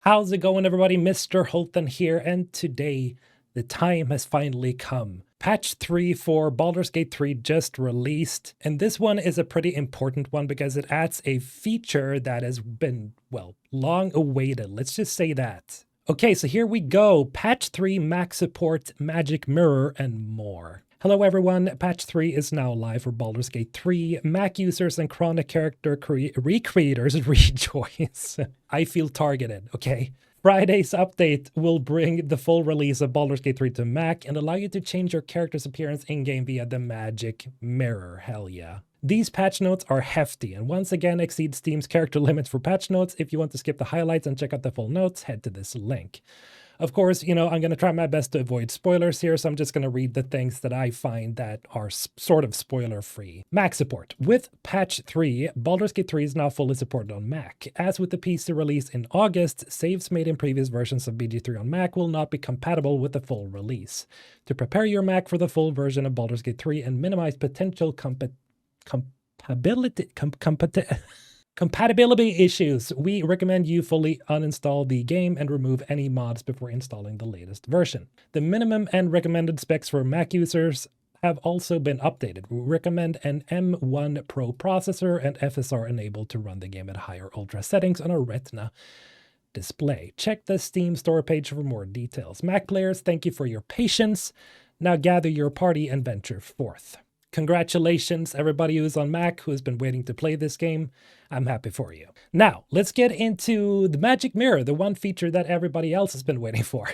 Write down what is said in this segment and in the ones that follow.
How's it going, everybody? Mr. Holton here, and today the time has finally come. Patch 3 for Baldur's Gate 3 just released, and this one is a pretty important one because it adds a feature that has been, well, long awaited. Let's just say that. Okay, so here we go. Patch 3 Mac support, Magic Mirror, and more. Hello everyone, patch 3 is now live for Baldur's Gate 3. Mac users and chronic character recreators rejoice. I feel targeted, okay? Friday's update will bring the full release of Baldur's Gate 3 to Mac and allow you to change your character's appearance in-game via the Magic Mirror, hell yeah. These patch notes are hefty and once again exceed Steam's character limits for patch notes. If you want to skip the highlights and check out the full notes, head to this link. Of course, I'm going to try my best to avoid spoilers here, so I'm just going to read the things that I find that are sort of spoiler-free. Mac support. With patch 3, Baldur's Gate 3 is now fully supported on Mac. As with the PC release in August, saves made in previous versions of BG3 on Mac will not be compatible with the full release. To prepare your Mac for the full version of Baldur's Gate 3 and minimize potential compatibility issues, we recommend you fully uninstall the game and remove any mods before installing the latest version. The minimum and recommended specs for Mac users have also been updated. We recommend an M1 Pro processor and FSR enabled to run the game at higher ultra settings on a Retina display. Check the Steam store page for more details. Mac players, thank you for your patience. Now gather your party and venture forth. Congratulations, everybody who's on Mac who has been waiting to play this game. I'm happy for you. Now, let's get into the Magic Mirror, the one feature that everybody else has been waiting for.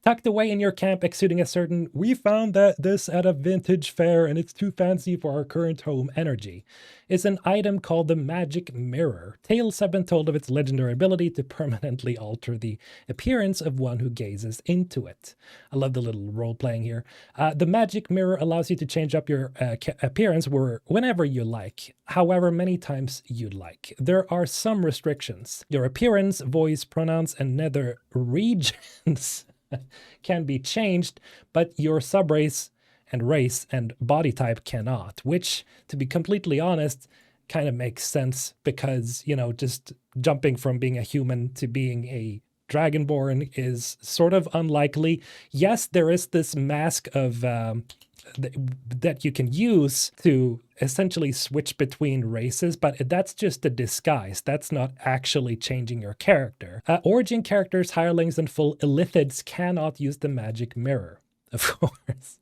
Tucked away in your camp, exuding a certain, we found this at a vintage fair and it's too fancy for our current home energy, is an item called the Magic Mirror. Tales have been told of its legendary ability to permanently alter the appearance of one who gazes into it. I love the little role-playing here. The Magic Mirror allows you to change up your appearance whenever you like, however many times you'd like. There are some restrictions. Your appearance, voice, pronouns, and nether regions can be changed, but your subrace and race and body type cannot, which, to be completely honest, kind of makes sense because, just jumping from being a human to being a Dragonborn is sort of unlikely. Yes, there is this mask of that you can use to essentially switch between races, but that's just a disguise. That's not actually changing your character. Origin characters, hirelings, and full illithids cannot use the Magic Mirror, of course.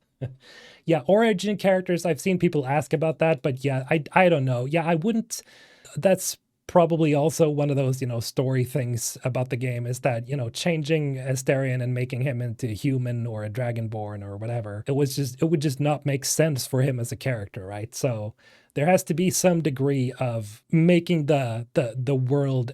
Yeah, origin characters, I've seen people ask about that, but yeah, I don't know. Yeah, I wouldn't. That's probably also one of those, story things about the game is that, changing Astarion and making him into a human or a Dragonborn or whatever, it would just not make sense for him as a character, right? So there has to be some degree of making the world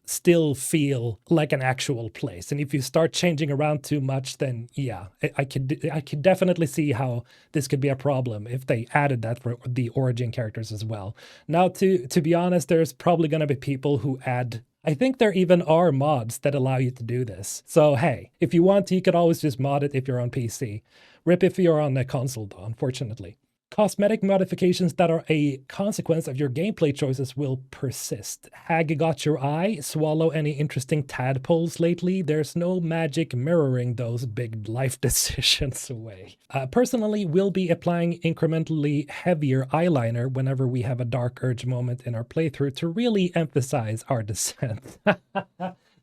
still feel like an actual place. And if you start changing around too much, then yeah, I could definitely see how this could be a problem if they added that for the origin characters as well. Now, to be honest, there's probably going to be people who add, I think there even are mods that allow you to do this. So hey, if you want to, you could always just mod it if you're on PC. Rip if you're on a console though, unfortunately. Cosmetic modifications that are a consequence of your gameplay choices will persist. Hag got your eye? Swallow any interesting tadpoles lately? There's no magic mirroring those big life decisions away. Personally, we'll be applying incrementally heavier eyeliner whenever we have a dark urge moment in our playthrough to really emphasize our descent.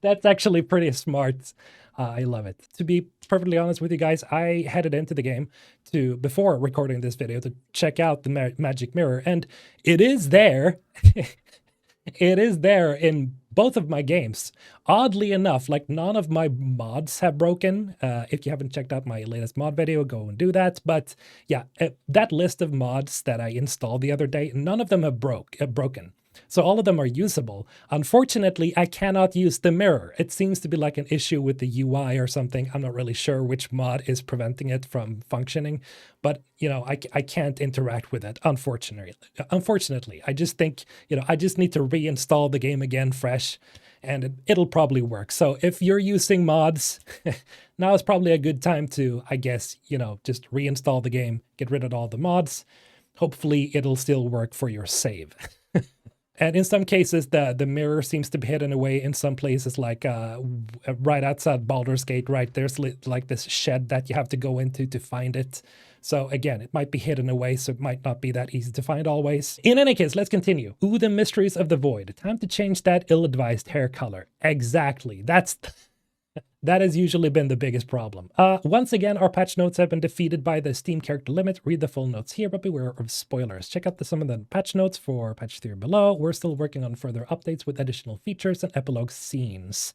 That's actually pretty smart. I love it. To be perfectly honest with you guys, I headed into the game before recording this video to check out the Magic Mirror, and it is there. It is there in both of my games. Oddly enough, like none of my mods have broken. If you haven't checked out my latest mod video, go and do that. But yeah, that list of mods that I installed the other day, none of them have broken. So all of them are usable. Unfortunately, I cannot use the mirror. It seems to be like an issue with the UI or something. I'm not really sure which mod is preventing it from functioning, but I can't interact with it, unfortunately. I just think, I just need to reinstall the game again fresh and it'll probably work. So if you're using mods, now is probably a good time to, I guess, just reinstall the game, get rid of all the mods. Hopefully it'll still work for your save. And in some cases, the mirror seems to be hidden away in some places, like right outside Baldur's Gate, right? There's like this shed that you have to go into to find it. So again, it might be hidden away, so it might not be that easy to find always. In any case, let's continue. Ooh, the mysteries of the void. Time to change that ill-advised hair color. Exactly. That has usually been the biggest problem. Once again, our patch notes have been defeated by the Steam character limit. Read the full notes here, but beware of spoilers. Check out some of the patch notes for patch 3 below. We're still working on further updates with additional features and epilogue scenes.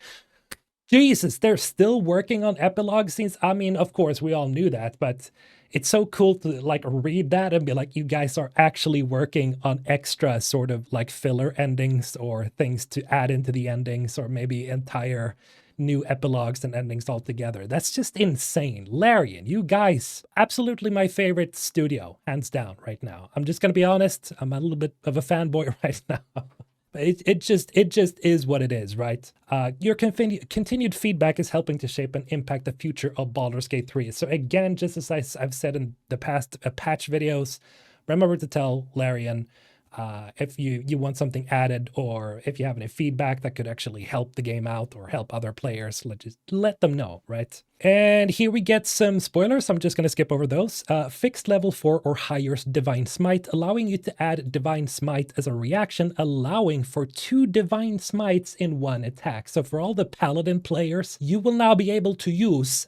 Jesus, they're still working on epilogue scenes? I mean, of course, we all knew that, but it's so cool to like read that and be like, you guys are actually working on extra sort of like filler endings or things to add into the endings, or maybe entire new epilogues and endings altogether. That's just insane. Larian, you guys, absolutely my favorite studio, hands down right now. I'm just gonna be honest, I'm a little bit of a fanboy right now. It just is what it is, right? Your continued feedback is helping to shape and impact the future of Baldur's Gate 3. So again, just as I've said in the past patch videos, remember to tell Larian if you want something added, or if you have any feedback that could actually help the game out or help other players, just let them know, right? And here we get some spoilers. I'm just going to skip over those. Fixed level 4 or higher Divine Smite, allowing you to add Divine Smite as a reaction, allowing for 2 Divine Smites in one attack. So for all the Paladin players, you will now be able to use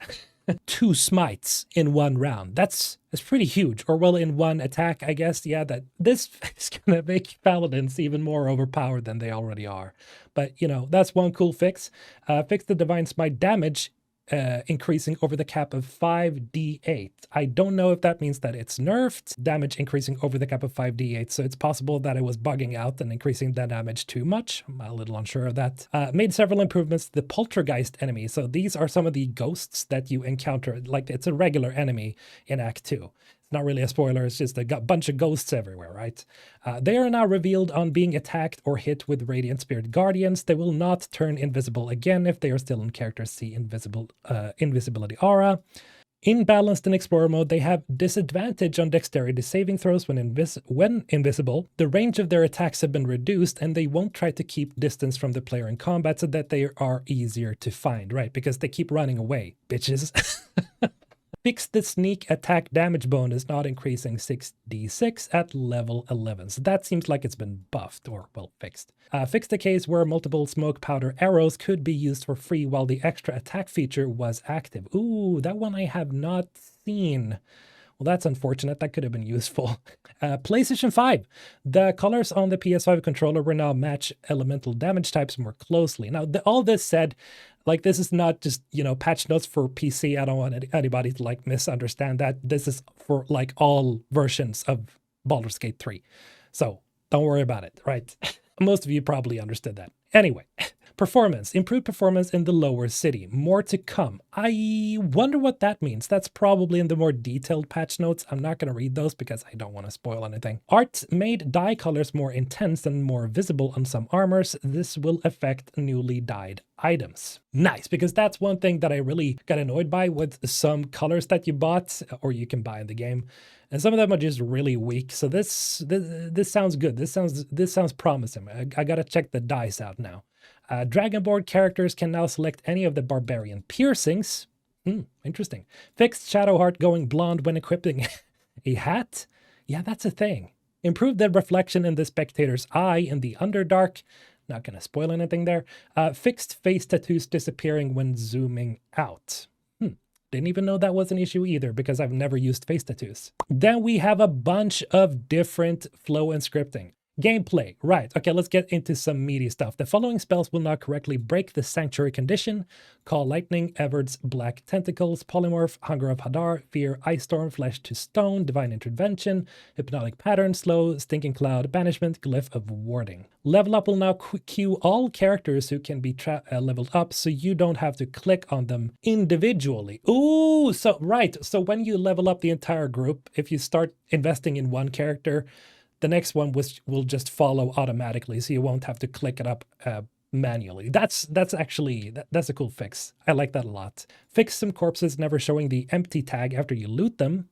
2 smites in one round. That's pretty huge. Or well, in one attack, I guess. Yeah, this is gonna make paladins even more overpowered than they already are. But you know, that's one cool fix. Fix the Divine Smite damage increasing over the cap of 5d8. I don't know if that means that it's nerfed. Damage increasing over the cap of 5d8, so it's possible that it was bugging out and increasing the damage too much. I'm a little unsure of that. Made several improvements to the poltergeist enemy. So these are some of the ghosts that you encounter. Like, it's a regular enemy in Act 2. Not really a spoiler, it's just a bunch of ghosts everywhere, right? They are now revealed on being attacked or hit with Radiant Spirit Guardians. They will not turn invisible again if they are still in Character C invisibility aura. In Balanced and Explorer mode, they have disadvantage on dexterity saving throws when invisible. The range of their attacks have been reduced, and they won't try to keep distance from the player in combat so that they are easier to find, right? Because they keep running away, bitches. Fixed the sneak attack damage bonus, not increasing 6d6 at level 11. So that seems like it's been buffed, or, well, fixed. Fixed the case where multiple smoke powder arrows could be used for free while the extra attack feature was active. Ooh, that one I have not seen. Well, that's unfortunate. That could have been useful. PlayStation 5. The colors on the PS5 controller will now match elemental damage types more closely. Now, all this said, like, this is not just, you know, patch notes for PC. I don't want anybody to, like, misunderstand that. This is for, like, all versions of Baldur's Gate 3. So, don't worry about it, right? Most of you probably understood that. Anyway, performance. Improved performance in the lower city. More to come. I wonder what that means. That's probably in the more detailed patch notes. I'm not going to read those because I don't want to spoil anything. Art made dye colors more intense and more visible on some armors. This will affect newly dyed items. Nice, because that's one thing that I really got annoyed by with some colors that you bought or you can buy in the game. And some of them are just really weak. So this sounds good. This sounds promising. I gotta check the dice out now. Dragonborn characters can now select any of the barbarian piercings. Interesting. Fixed Shadowheart going blonde when equipping a hat. Yeah, that's a thing. Improved the reflection in the spectator's eye in the Underdark. Not gonna spoil anything there. Fixed face tattoos disappearing when zooming out. Didn't even know that was an issue either because I've never used face tattoos. Then we have a bunch of different flow and scripting. Gameplay, right. Okay, let's get into some meaty stuff. The following spells will not correctly break the Sanctuary condition. Call Lightning, Evert's Black Tentacles, Polymorph, Hunger of Hadar, Fear, Ice Storm, Flesh to Stone, Divine Intervention, Hypnotic Pattern, Slow, Stinking Cloud, Banishment, Glyph of Warding. Level Up will now queue all characters who can be leveled up so you don't have to click on them individually. Ooh, so right. So when you level up the entire group, if you start investing in one character, the next one will just follow automatically, so you won't have to click it up manually. That's actually a cool fix. I like that a lot. Fix some corpses never showing the empty tag after you loot them.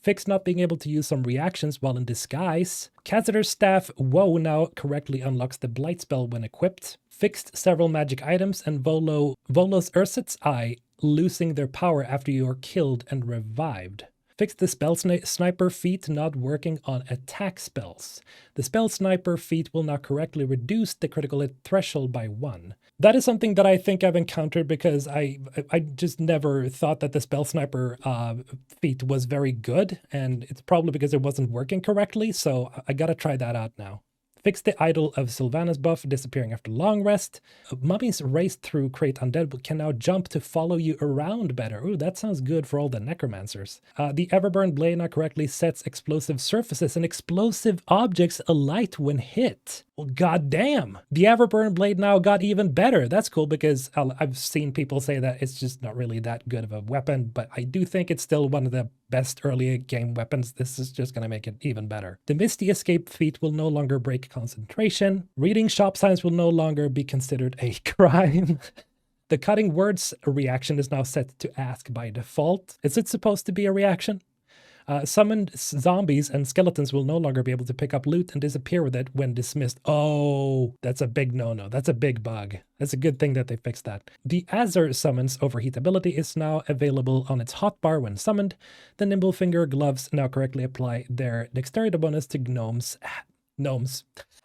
Fixed not being able to use some reactions while in disguise. Catheter's Staff Woe now correctly unlocks the Blight spell when equipped. Fixed several magic items, and Volo's Urset's Eye losing their power after you are killed and revived. Fixed the Spell Sniper feat not working on attack spells. The Spell Sniper feat will now correctly reduce the critical hit threshold by 1. That is something that I think I've encountered because I just never thought that the Spell Sniper feat was very good, and it's probably because it wasn't working correctly, so I gotta try that out now. Fix the Idol of Sylvanas buff, disappearing after long rest. Mummies raised through Crate Undead can now jump to follow you around better. Ooh, that sounds good for all the necromancers. The Everburn Blade now correctly sets explosive surfaces and explosive objects alight when hit. Well, goddamn! The Everburn Blade now got even better. That's cool because I've seen people say that it's just not really that good of a weapon, but I do think it's still one of the best early game weapons. This is just going to make it even better. The Misty Escape feat will no longer break concentration. Reading shop signs will no longer be considered a crime. The Cutting Words reaction is now set to ask by default. Is it supposed to be a reaction? Summoned zombies and skeletons will no longer be able to pick up loot and disappear with it when dismissed. Oh, that's a big no-no. That's a big bug. That's a good thing that they fixed that. The Azure Summon's Overheat ability is now available on its hotbar when summoned. The Nimblefinger gloves now correctly apply their dexterity bonus to gnomes,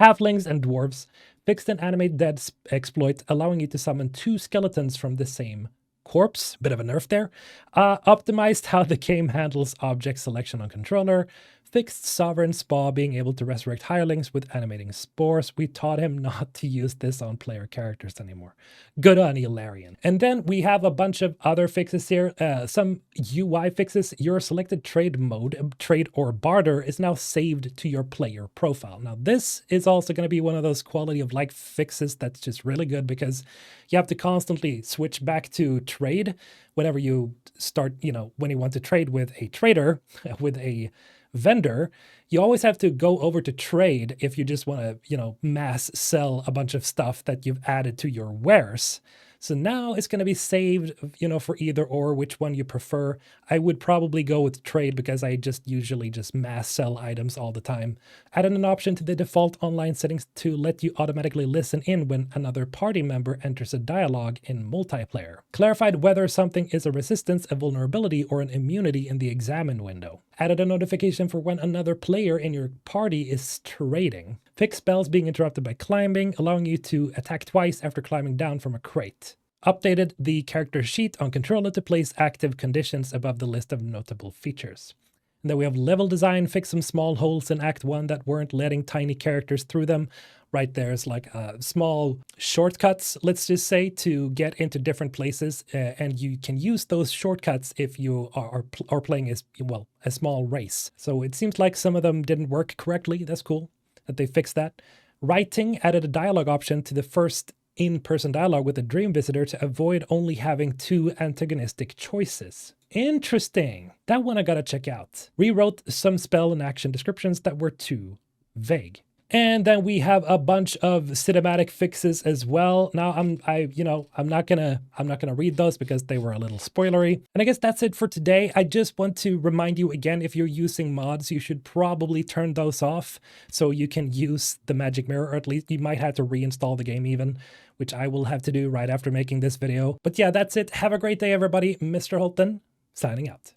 halflings, and dwarves. Fixed an animate dead exploit, allowing you to summon 2 skeletons from the same corpse. Bit of a nerf there. Optimized how the game handles object selection on controller. Fixed Sovereign Spa being able to resurrect hirelings with animating spores. We taught him not to use this on player characters anymore. Good on you, Larian. And then we have a bunch of other fixes here. Some UI fixes. Your selected trade mode, trade or barter, is now saved to your player profile. Now this is also going to be one of those quality of life fixes that's just really good because you have to constantly switch back to trade whenever you start, when you want to trade with a trader, with a vendor, you always have to go over to trade if you just want to, mass sell a bunch of stuff that you've added to your wares. So now it's going to be saved, for either or, which one you prefer. I would probably go with trade because I usually just mass sell items all the time. Added an option to the default online settings to let you automatically listen in when another party member enters a dialogue in multiplayer. Clarified whether something is a resistance, a vulnerability, or an immunity in the examine window. Added a notification for when another player in your party is trading. Fixed spells being interrupted by climbing, allowing you to attack twice after climbing down from a crate. Updated the character sheet on controller to place active conditions above the list of notable features. And then we have level design, fix some small holes in Act 1 that weren't letting tiny characters through them. Right there's like small shortcuts, let's just say, to get into different places. And you can use those shortcuts if you are playing a small race. So it seems like some of them didn't work correctly. That's cool that they fixed that. Writing added a dialogue option to the first in-person dialogue with a dream visitor to avoid only having 2 antagonistic choices. Interesting. That one I gotta check out. Rewrote some spell and action descriptions that were too vague. And then we have a bunch of cinematic fixes as well. Now I'm not gonna read those because they were a little spoilery. And I guess that's it for today. I just want to remind you again, if you're using mods, you should probably turn those off so you can use the magic mirror, or at least you might have to reinstall the game even, which I will have to do right after making this video. But yeah, that's it. Have a great day, everybody. Mr. Holton, signing out.